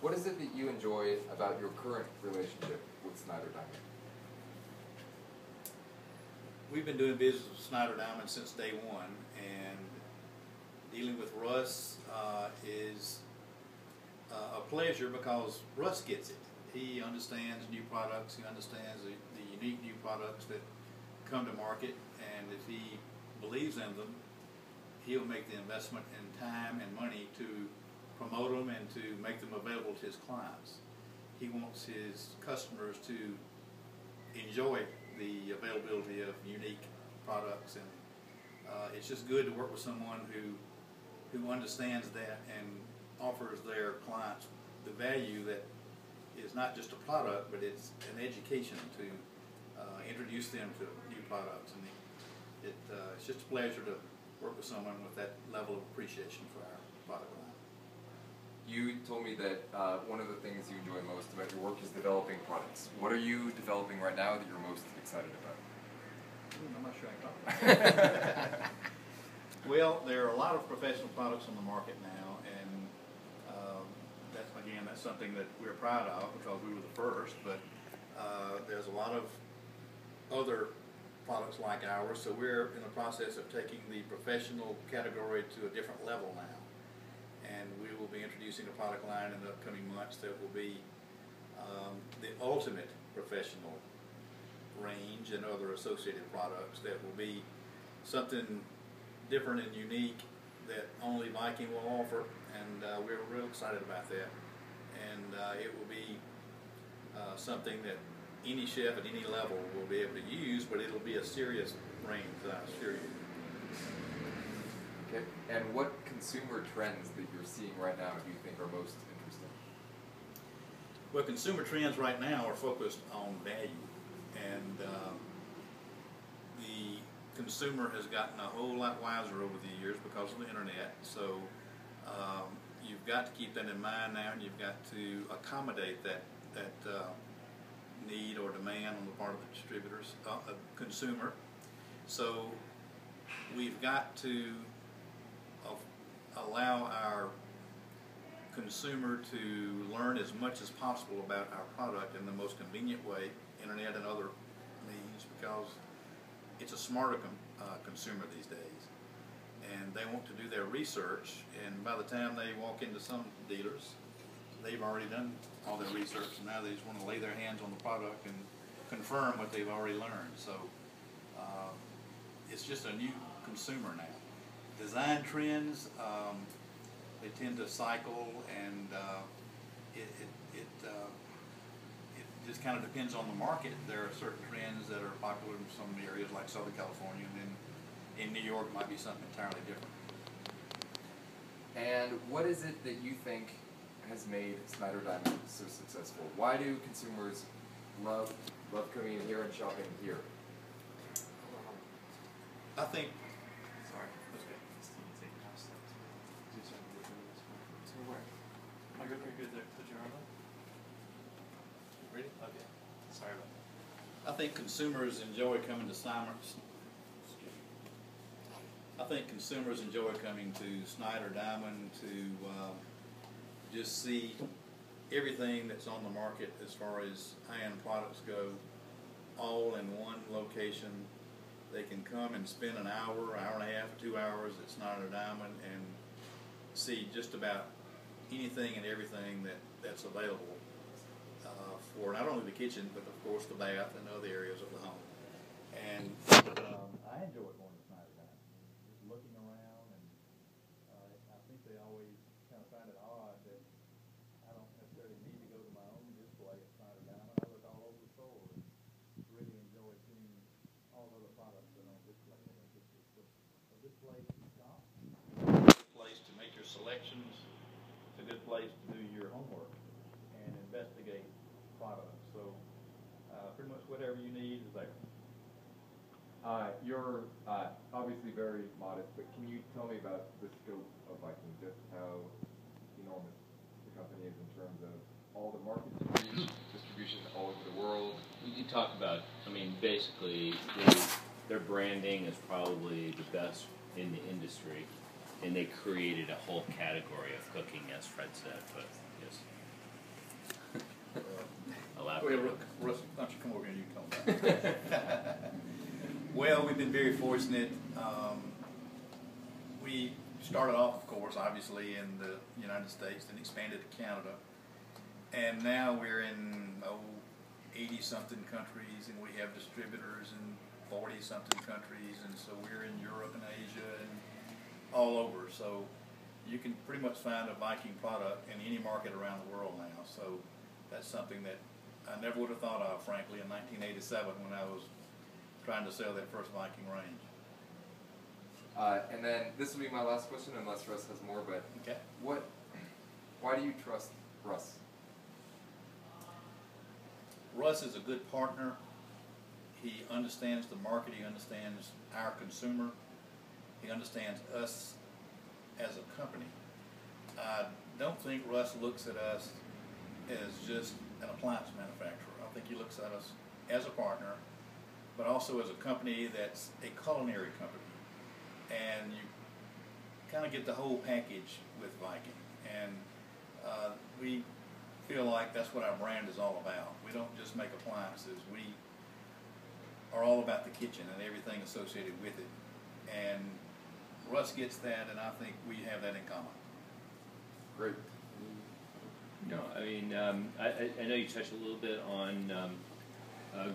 What is it that you enjoy about your current relationship with Snyder Diamond? We've been doing business with Snyder Diamond since day one, and dealing with Russ is a pleasure because Russ gets it. He understands new products, he understands the unique new products that come to market, and if he believes in them, he'll make the investment in time and money to promote them and to make them available to his clients. He wants his customers to enjoy the availability of unique products, and it's just good to work with someone who understands that and offers their clients the value that is not just a product, but it's an education to introduce them to new products. And it's just a pleasure to work with someone with that level of appreciation for our product line. You told me that one of the things you enjoy most about your work is developing products. What are you developing right now that you're most excited about? I'm not sure I can talk about that. Well, there are a lot of professional products on the market now, and that's something that we're proud of because we were the first, but there's a lot of other products like ours, so we're in the process of taking the professional category to a different level now. And we will be introducing a product line in the upcoming months that will be the ultimate professional range and other associated products that will be something different and unique that only Viking will offer, and we're real excited about that. And it will be something that any chef at any level will be able to use, but it'll be a serious range, I assure you. Okay. And what consumer trends that you're seeing right now do you think are most interesting? Well, consumer trends right now are focused on value, and the consumer has gotten a whole lot wiser over the years because of the internet. So you've got to keep that in mind now, and you've got to accommodate that need or demand on the part of the distributors, consumer. So we've got to allow our consumer to learn as much as possible about our product in the most convenient way, internet and other means, because it's a smarter consumer these days, and they want to do their research, and by the time they walk into some dealers, they've already done all their research, and now they just want to lay their hands on the product and confirm what they've already learned. So it's just a new consumer now. Design trends, they tend to cycle, and it just kind of depends on the market. There are certain trends that are popular in some areas like Southern California, and then in New York it might be something entirely different. And what is it that you think has made Snyder Diamond so successful? Why do consumers love coming in here and shopping here? I think. Sorry. Okay. Are you good there? Did you remember? Ready? Okay. Sorry about that. I think consumers enjoy coming to Snyder. I think consumers enjoy coming to Snyder Diamond to just see everything that's on the market as far as high-end products go, all in one location. They can come and spend an hour and a half, 2 hours at Snyder Diamond and see just about anything and everything that's available for not only the kitchen, but of course the bath and other areas of the home. And I enjoy going to Snyder Diamond, just looking around, and I think they always kind of find it odd that I don't necessarily need to go to my own display at Snyder Diamond. I look all over the store and really enjoy seeing all the other products that are on display there. It's a good place to shop, a good place to make your selections, it's a good place to do your homework and investigate products. So pretty much whatever you need is there. You're obviously very modest, but can you tell me about the scope of Viking, just how enormous the company is in terms of all the market distribution all over the world? You talk about, I mean, basically, their branding is probably the best in the industry, and they created a whole category of cooking, as Fred said, but yes. Elaborate. Well, Russ, why don't you come over here and you talk about it. Well, we've been very fortunate. We started off, of course, obviously in the United States, then expanded to Canada. And now we're in 80-something countries, and we have distributors in 40-something countries, and so we're in Europe and Asia and all over. So you can pretty much find a Viking product in any market around the world now. So that's something that I never would have thought of, frankly, in 1987 when I was trying to sell that first Viking range. And then this will be my last question, unless Russ has more. But Okay. why do you trust Russ? Russ is a good partner. He understands the market. He understands our consumer. He understands us as a company. I don't think Russ looks at us as just an appliance manufacturer. I think he looks at us as a partner, but also as a company that's a culinary company. And you kind of get the whole package with Viking. And we feel like that's what our brand is all about. We don't just make appliances. We are all about the kitchen and everything associated with it. And Russ gets that, and I think we have that in common. Great. No, I mean, I know you touched a little bit on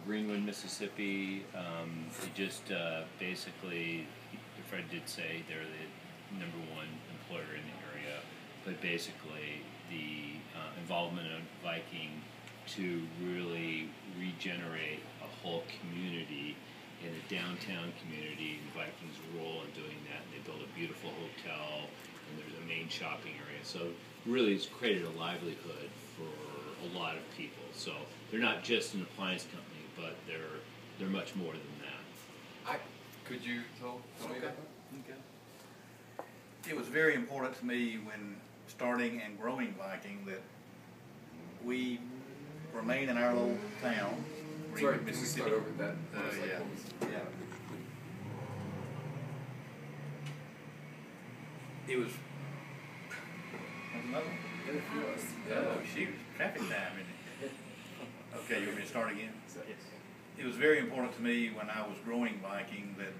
Greenwood, Mississippi. It just basically, Fred did say they're the #1 employer in the area, but basically the involvement of Viking to really regenerate a whole community in a downtown community, and Viking's role in doing that. They built a beautiful hotel, and there's a main shopping area. So really it's created a livelihood for a lot of people. So they're not just an appliance company, but they're much more than that. Could you tell me about that? Okay. It was very important to me when starting and growing Viking that we remain in our little town, Sorry, Greenwood, can we Mississippi. start over that? Yeah. It was. There's another one. Oh, shoot. Traffic time, isn't it? Okay, you want me to start again? Yes. It was very important to me when I was growing Viking that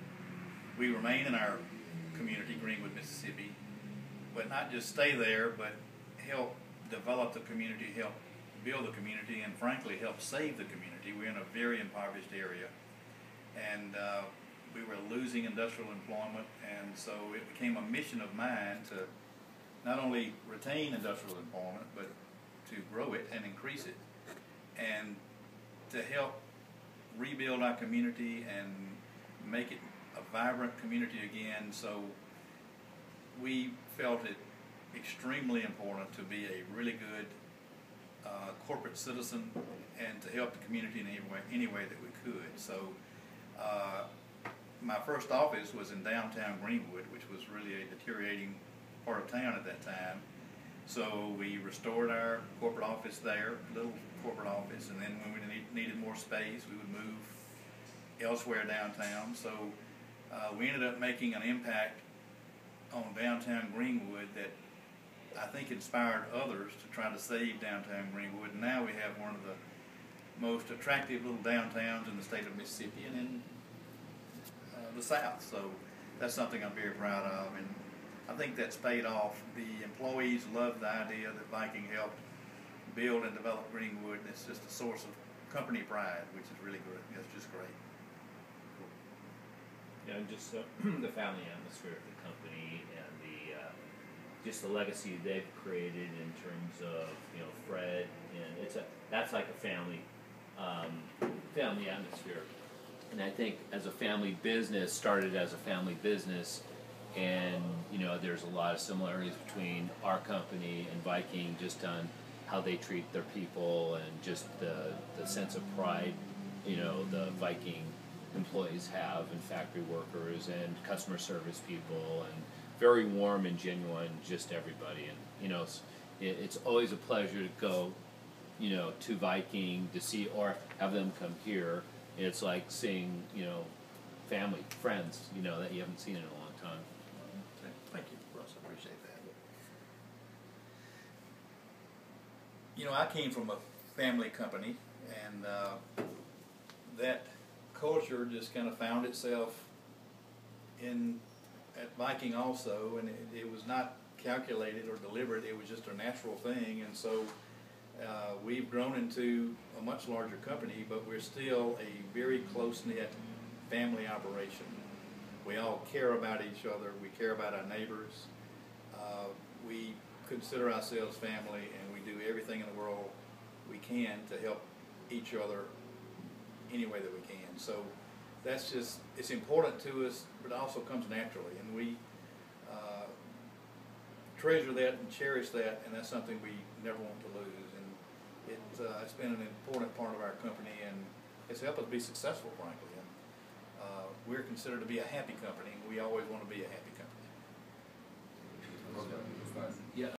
we remain in our community, Greenwood, Mississippi, but not just stay there, but help develop the community, help build the community, and frankly, help save the community. We're in a very impoverished area, and we were losing industrial employment, and so it became a mission of mine to not only retain industrial employment, but to grow it and increase it, and to help rebuild our community and make it a vibrant community again. So we felt it extremely important to be a really good corporate citizen and to help the community in any way that we could. So my first office was in downtown Greenwood, which was really a deteriorating part of town at that time. So we restored our corporate office there, little corporate office, and then when we needed more space, we would move elsewhere downtown. So we ended up making an impact on downtown Greenwood that I think inspired others to try to save downtown Greenwood. And now we have one of the most attractive little downtowns in the state of Mississippi and in the South. So that's something I'm very proud of, and I think that's paid off. The employees love the idea that Viking helped build and develop Greenwood, and it's just a source of company pride, which is really good. It's just great. Yeah, and just the family atmosphere of the company and the just the legacy they've created in terms of Fred, and that's like a family atmosphere. And I think as a family business, started as a family business, and there's a lot of similarities between our company and Viking, just on how they treat their people and just the sense of pride the Viking employees have, and factory workers and customer service people, and very warm and genuine, just everybody. And it's always a pleasure to go to Viking to see, or have them come here. It's like seeing family, friends that you haven't seen in a long time. Thank you, Russ. I appreciate that. I came from a family company, and that culture just kind of found itself at Viking also, and it was not calculated or deliberate. It was just a natural thing, and so we've grown into a much larger company, but we're still a very close-knit family operation. We all care about each other. We care about our neighbors. We consider ourselves family, and we do everything in the world we can to help each other any way that we can. So that's just, it's important to us, but it also comes naturally, and we treasure that and cherish that, and that's something we never want to lose. And it's been an important part of our company, and it's helped us be successful, frankly. And we're considered to be a happy company, and we always want to be a happy company. Okay.